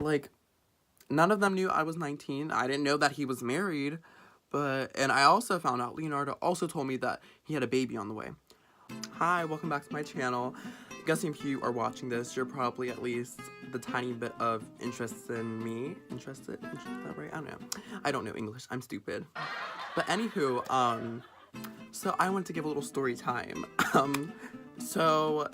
like, none of them knew I was 19. I didn't know that he was married, and I also found out Leonardo also told me that he had a baby on the way. Hi, welcome back to my channel. I'm guessing if you are watching this, you're probably at least the tiny bit of interest in me. Interested? Is that right? I don't know. I don't know English. I'm stupid. But anywho, so I want to give a little story time. So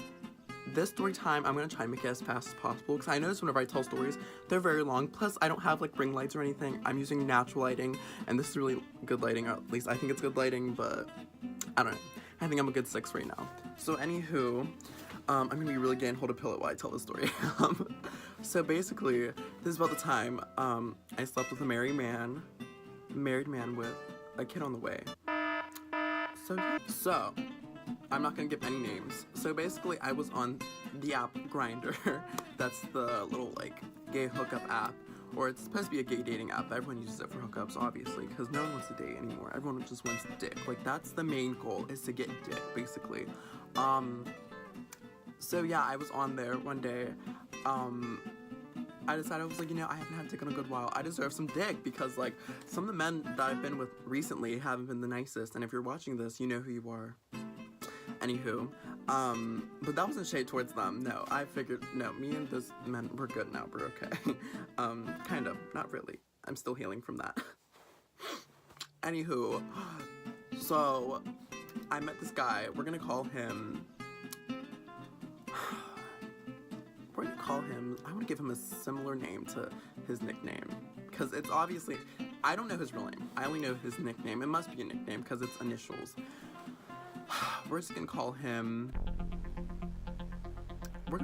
this story time, I'm gonna try and make it as fast as possible because I notice whenever I tell stories, they're very long. Plus, I don't have like ring lights or anything. I'm using natural lighting, and this is really good lighting, or at least I think it's good lighting, but I don't know. I think I'm a good 6 right now. So anywho, I'm gonna be really getting hold of pillow while I tell the story. So basically, this is about the time I slept with a married man with a kid on the way. So I'm not gonna give any names. So basically, I was on the app Grindr. That's the little like gay hookup app, or it's supposed to be a gay dating app. Everyone uses it for hookups, obviously, because no one wants to date anymore. Everyone just wants dick. Like that's the main goal, is to get dick, basically. So yeah, I was on there one day. I decided, I was like, you know, I haven't had dick in a good while. I deserve some dick because, like, some of the men that I've been with recently haven't been the nicest. And if you're watching this, you know who you are. Anywho, but that wasn't shade towards them. No, I figured, no, me and this man, we're good now. We're okay. Kind of, not really. I'm still healing from that. Anywho, so I met this guy. We're gonna call him. I want to give him a similar name to his nickname, because it's obviously, I don't know his real name. I only know his nickname. It must be a nickname because it's initials. We're just gonna call him. Oh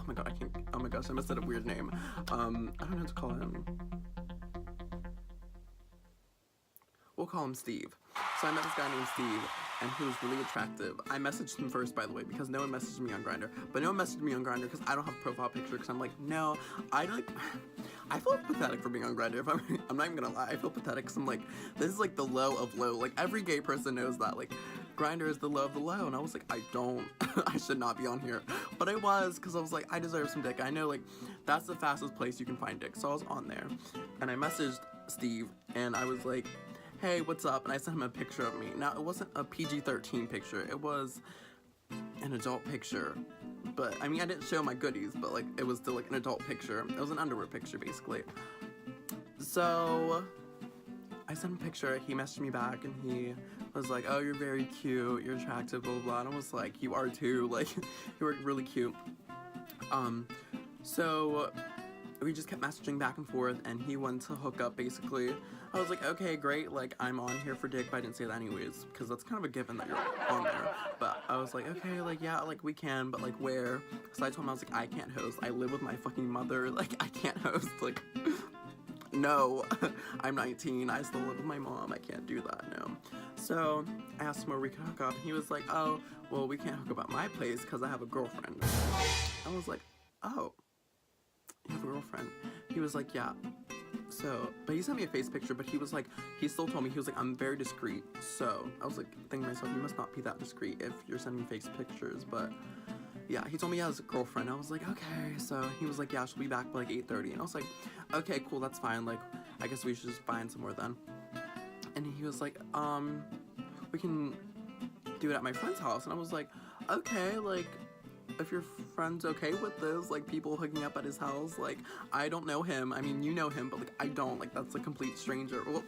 my god, I can't. Oh my gosh, I must have said a weird name. I don't know what to call him. We'll call him Steve. So I met this guy named Steve, and he was really attractive. I messaged him first, by the way, because no one messaged me on Grindr. But no one messaged me on Grindr because I don't have a profile picture, because I'm like, no, I feel pathetic for being on Grindr. I'm not even gonna lie, I feel pathetic because I'm like, this is like the low of low. Like, every gay person knows that. Like, Grindr is the low of the low, and I was like, I should not be on here. But I was, because I was like, I deserve some dick. I know, like, that's the fastest place you can find dick. So I was on there, and I messaged Steve, and I was like, hey, what's up? And I sent him a picture of me. Now, it wasn't a PG-13 picture. It was an adult picture. But, I mean, I didn't show my goodies, but, like, it was still, like, an adult picture. It was an underwear picture, basically. So, I sent him a picture. He messaged me back, and he was like, oh, you're very cute. You're attractive, blah, blah, blah. And I was like, you are, too. Like, you were really cute. So we just kept messaging back and forth, and he wanted to hook up, basically. I was like, okay, great, like, I'm on here for dick, but I didn't say that anyways, because that's kind of a given that you're on there. But I was like, okay, like, yeah, like, we can, but, like, where? So I told him, I was like, I can't host. I live with my fucking mother. Like, I can't host. Like, no. I'm 19. I still live with my mom. I can't do that, no. So I asked him where we could hook up, and he was like, oh, well, we can't hook up at my place because I have a girlfriend. I was like, oh, you have a girlfriend? He was like, yeah. So, but he sent me a face picture, but he was like, he still told me, he was like, I'm very discreet. So I was like, thinking to myself, you must not be that discreet if you're sending me face pictures. But yeah, he told me he has a girlfriend. I was like, okay. So he was like, yeah, she'll be back by like 8:30. And I was like, okay, cool, that's fine. Like, I guess we should just find somewhere then. And he was like, we can do it at my friend's house. And I was like, okay, like, if your friend's okay with this, like, people hooking up at his house, like, I don't know him. I mean, you know him, but, like, I don't. Like, that's a complete stranger. Well,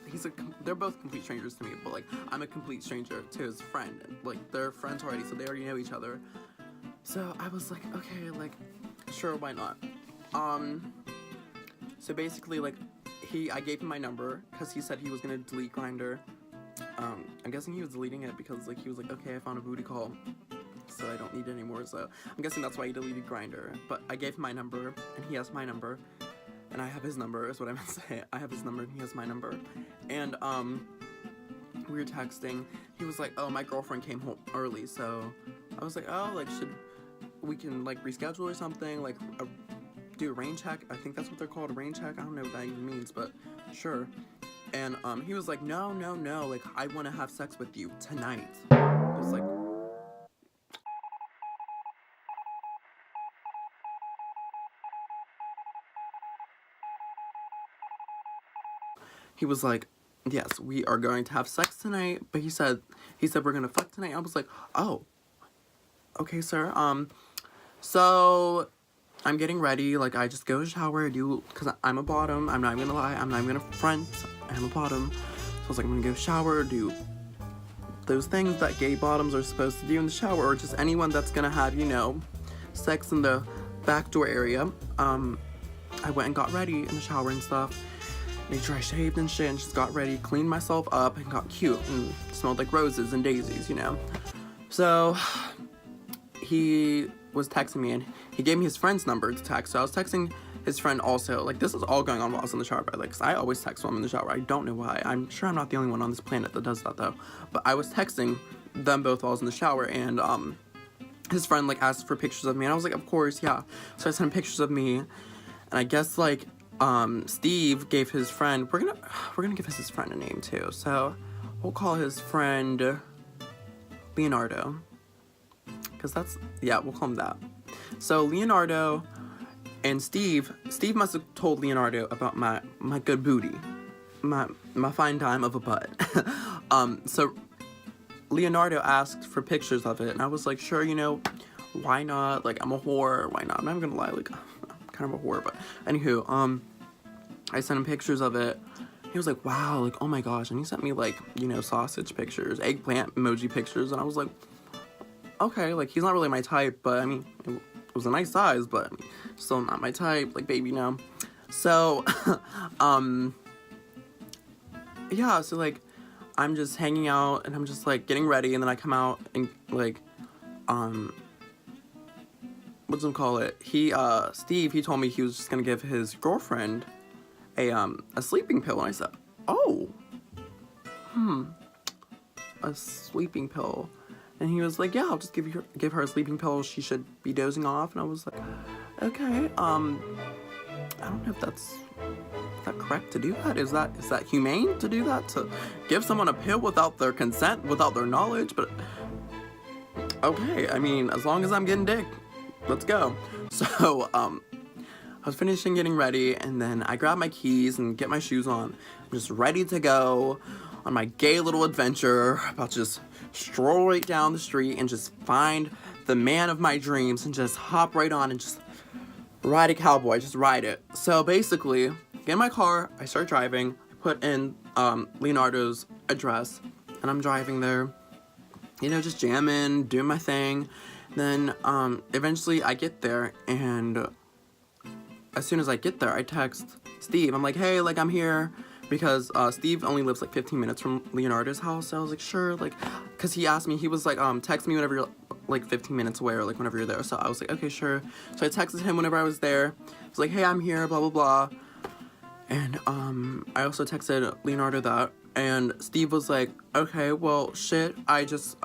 they're both complete strangers to me, but, like, I'm a complete stranger to his friend. And, like, they're friends already, so they already know each other. So I was like, okay, like, sure, why not? So basically, like, I gave him my number, because he said he was gonna delete Grindr. I'm guessing he was deleting it because, like, he was like, okay, I found a booty call, so I don't need it anymore. So I'm guessing that's why he deleted Grindr. But I gave him my number, and he has my number, and I have his number, is what I meant to say. I have his number, and he has my number. And we were texting. He was like, oh, my girlfriend came home early. So I was like, oh, like, we can, like, reschedule or something, like, do a rain check. I think that's what they're called, a rain check. I don't know what that even means, but sure. And he was like, no, like, I want to have sex with you tonight. I was like, he was like, yes, we are going to have sex tonight, but he said we're gonna fuck tonight. I was like, oh, okay, sir. So I'm getting ready. Like, I just go shower, because I'm a bottom. I'm not even gonna lie. I'm not even gonna front. I'm a bottom. So I was like, I'm gonna go shower, do those things that gay bottoms are supposed to do in the shower, or just anyone that's gonna have, sex in the back door area. I went and got ready in the shower and stuff. Made sure I shaved and shit, and just got ready, cleaned myself up, and got cute, and smelled like roses and daisies, So, he was texting me, and he gave me his friend's number to text, so I was texting his friend also. Like, this is all going on while I was in the shower, by the way, because I always text while I'm in the shower. I don't know why. I'm sure I'm not the only one on this planet that does that, though. But I was texting them both while I was in the shower, and, his friend, like, asked for pictures of me, and I was like, of course, yeah. So I sent him pictures of me, and I guess, like, Steve gave his friend, we're gonna give his friend a name, too, so we'll call his friend Leonardo, because we'll call him that. So Leonardo and Steve must have told Leonardo about my good booty, my fine dime of a butt. So Leonardo asked for pictures of it, and I was like, sure, why not? Like, I'm a whore, why not? I'm not gonna lie, like, I'm kind of a whore, but anywho, I sent him pictures of it. He was like, wow, like, oh my gosh, and he sent me, like, sausage pictures, eggplant emoji pictures, and I was like, okay, like, he's not really my type, but, I mean, it was a nice size, but, I mean, still not my type, like, baby, no. So, yeah, so, like, I'm just hanging out, and I'm just, like, getting ready, and then I come out, and, like, Steve, he told me he was just gonna give his girlfriend a sleeping pill, and I said, oh, a sleeping pill, and he was like, yeah, I'll just give her a sleeping pill, she should be dozing off, and I was like, okay, I don't know if that's correct to do that. Is that humane to do that, to give someone a pill without their consent, without their knowledge? But okay, I mean, as long as I'm getting dick, let's go. So I was finishing getting ready, and then I grab my keys and get my shoes on. I'm just ready to go on my gay little adventure, about to just stroll right down the street and just find the man of my dreams and just hop right on and just ride a cowboy, just ride it. So basically, get in my car, I start driving, I put in Leonardo's address, and I'm driving there, just jamming, doing my thing. Then eventually I get there, and as soon as I get there, I text Steve. I'm like, hey, like, I'm here, because Steve only lives like 15 minutes from Leonardo's house. So I was like, sure, like, because he asked me, he was like, text me whenever you're like 15 minutes away, or like whenever you're there. So I was like, okay, sure. So I texted him whenever I was there. I was like, hey, I'm here, blah blah blah. And I also texted Leonardo that, and Steve was like, okay, well, shit, I just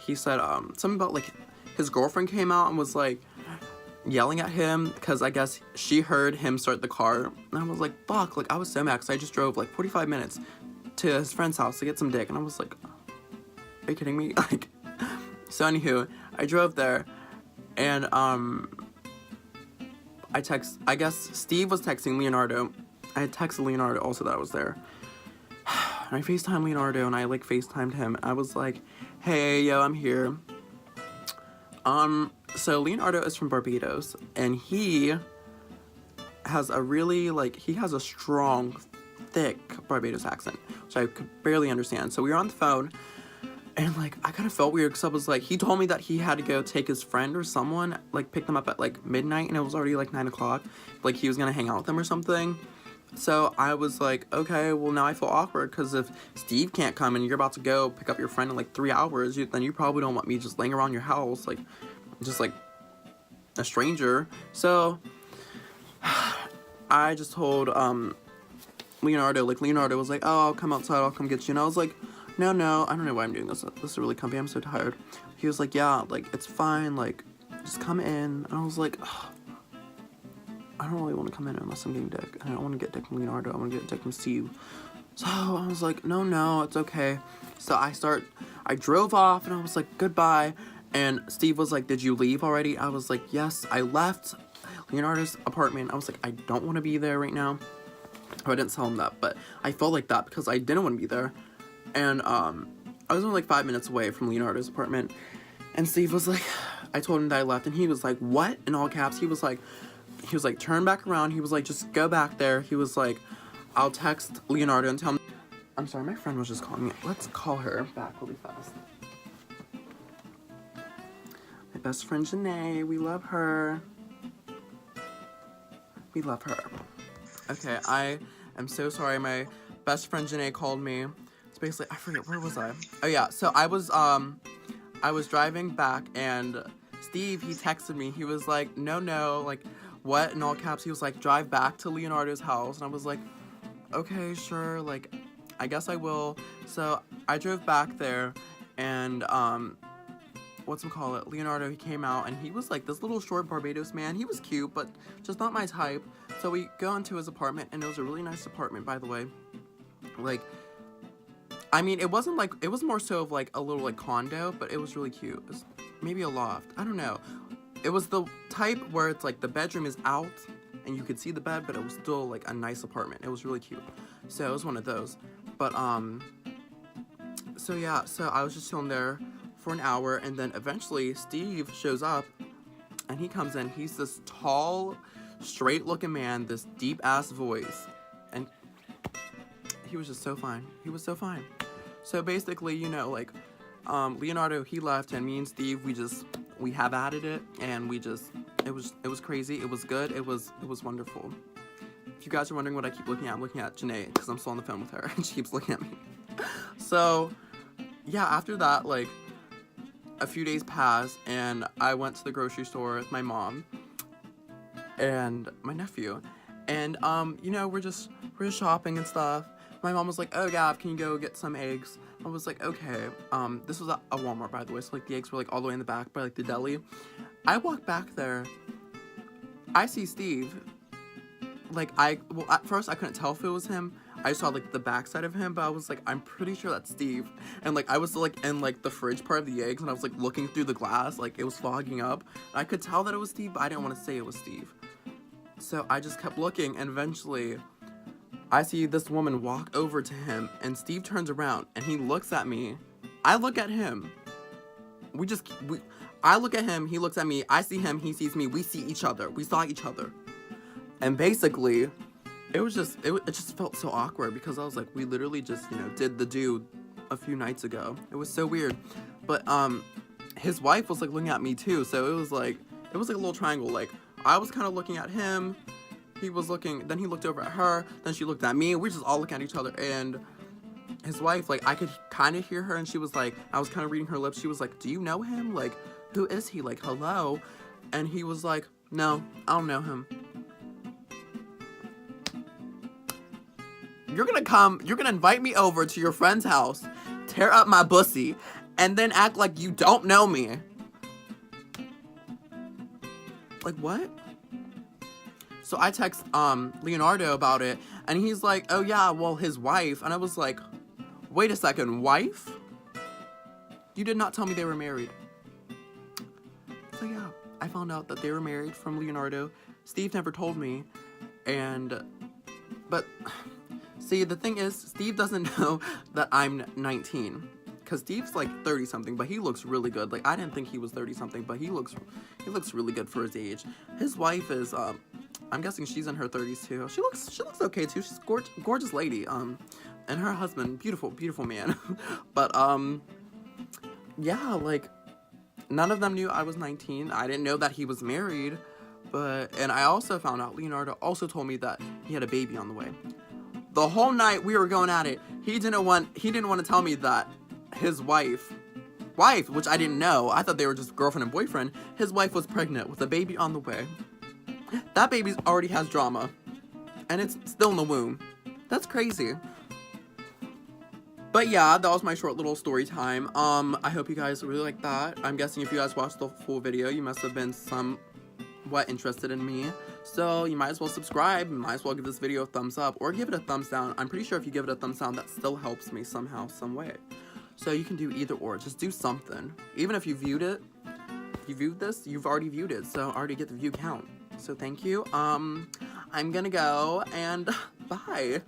he said something about, like, his girlfriend came out and was like yelling at him, because I guess she heard him start the car, and I was like, fuck, like, I was so mad, because I just drove like 45 minutes to his friend's house to get some dick, and I was like, are you kidding me? Like, so anywho, I drove there, and I guess Steve was texting Leonardo. I had texted Leonardo also that I was there, and I FaceTimed Leonardo, and I, like, FaceTimed him. I was like, hey, yo, I'm here. So Leonardo is from Barbados, and he has a really, like, he has a strong, thick Barbados accent, which I could barely understand. So we were on the phone, and, like, I kind of felt weird, because I was like, he told me that he had to go take his friend or someone, like, pick them up at, like, midnight, and it was already, like, 9 o'clock. Like, he was gonna hang out with them or something. So I was like, okay, well, now I feel awkward, because if Steve can't come and you're about to go pick up your friend in like 3 hours, then you probably don't want me just laying around your house, like, just like a stranger. So I just told Leonardo, like, Leonardo was like, oh, I'll come outside, I'll come get you. And I was like, no, I don't know why I'm doing this. This is really comfy, I'm so tired. He was like, yeah, like, it's fine, like, just come in. And I was like, ugh, I don't really want to come in unless I'm getting dick. I don't want to get dick from Leonardo. I want to get dick from Steve. So I was like, no, it's okay. So I drove off, and I was like, goodbye. And Steve was like, did you leave already? I was like, yes, I left Leonardo's apartment. I was like, I don't want to be there right now. Oh, I didn't tell him that, but I felt like that because I didn't want to be there. And I was only like 5 minutes away from Leonardo's apartment. And Steve was like, I told him that I left, and he was like, what? In all caps. He was like, turn back around. He was like, just go back there. He was like, I'll text Leonardo and tell him. I'm sorry, my friend was just calling me. Let's call her back really fast. My best friend Janae, we love her. We love her. Okay, I am so sorry. My best friend Janae called me. It's basically, I forget, where was I? Oh yeah, so I was driving back, and Steve, he texted me. He was like, no, like, what? In all caps, he was like, drive back to Leonardo's house. And I was like, okay, sure, like, I guess I will. So I drove back there, and Leonardo, he came out, and he was like this little short Barbados man. He was cute, but just not my type. So we go into his apartment, and it was a really nice apartment, by the way. Like, I mean, it wasn't like, it was more so of like a little like condo, but it was really cute. It was maybe a loft, I don't know. It was the type where it's like the bedroom is out and you could see the bed, but it was still like a nice apartment. It was really cute. So it was one of those. But so yeah, so I was just chilling there for an hour, and then eventually Steve shows up, and he comes in. He's this tall, straight looking man, this deep ass voice, and he was just so fine. He was so fine. So basically, you know, like, Leonardo, he left, and me and Steve, we have added it, and it was crazy. It was good. It was wonderful. If you guys are wondering what I keep looking at, I'm looking at Janae, because I'm still on the phone with her, and she keeps looking at me. So, yeah, after that, like, a few days passed, and I went to the grocery store with my mom and my nephew, and, you know, we're just shopping and stuff. My mom was like, oh, Gav, can you go get some eggs? I was like, okay. This was a Walmart, by the way, so, like, the eggs were, like, all the way in the back by, like, the deli. I walk back there. I see Steve. Like, well, at first, I couldn't tell if it was him. I saw, like, the backside of him, but I was like, I'm pretty sure that's Steve. And, like, I was, like, in, like, the fridge part of the eggs, and I was, like, looking through the glass, like, it was fogging up. And I could tell that it was Steve, but I didn't want to say it was Steve. So I just kept looking, and eventually, I see this woman walk over to him, and Steve turns around, and he looks at me. I look at him. I look at him, he looks at me, I see him, he sees me, we see each other. We saw each other. And basically, it just felt so awkward, because I was like, we literally just, you know, did the do a few nights ago. It was so weird. But, his wife was, like, looking at me, too, so it was like a little triangle. Like, I was kind of looking at him, he was looking, then he looked over at her, then she looked at me, and we just all looking at each other, and his wife, like, I could kind of hear her, and she was like, I was kind of reading her lips, she was like, do you know him? Like, who is he? Like, hello? And he was like, no, I don't know him. You're gonna invite me over to your friend's house, tear up my pussy, and then act like you don't know me. Like, what? So I text, Leonardo about it, and he's like, oh yeah, well, his wife, and I was like, wait a second, wife? You did not tell me they were married. So yeah, I found out that they were married from Leonardo. Steve never told me, but... See, the thing is, Steve doesn't know that I'm 19, because Steve's, like, 30-something, but he looks really good. Like, I didn't think he was 30-something, but he looks really good for his age. His wife is, I'm guessing she's in her 30s, too. She looks okay, too. She's a gorgeous lady, and her husband, beautiful man. But, yeah, like, none of them knew I was 19. I didn't know that he was married, and I also found out Leonardo also told me that he had a baby on the way. The whole night we were going at it, he didn't want to tell me that his wife, which I didn't know, I thought they were just girlfriend and boyfriend, his wife was pregnant with a baby on the way. That baby already has drama, and it's still in the womb. That's crazy. But yeah, that was my short little story time. I hope you guys really like that. I'm guessing if you guys watched the full video, you must have been somewhat interested in me. So you might as well subscribe, you might as well give this video a thumbs up, or give it a thumbs down. I'm pretty sure if you give it a thumbs down, that still helps me somehow, some way. So you can do either or, just do something. Even if you viewed it, you viewed this, you've already viewed it, so already get the view count. So thank you. I'm gonna go, and Bye!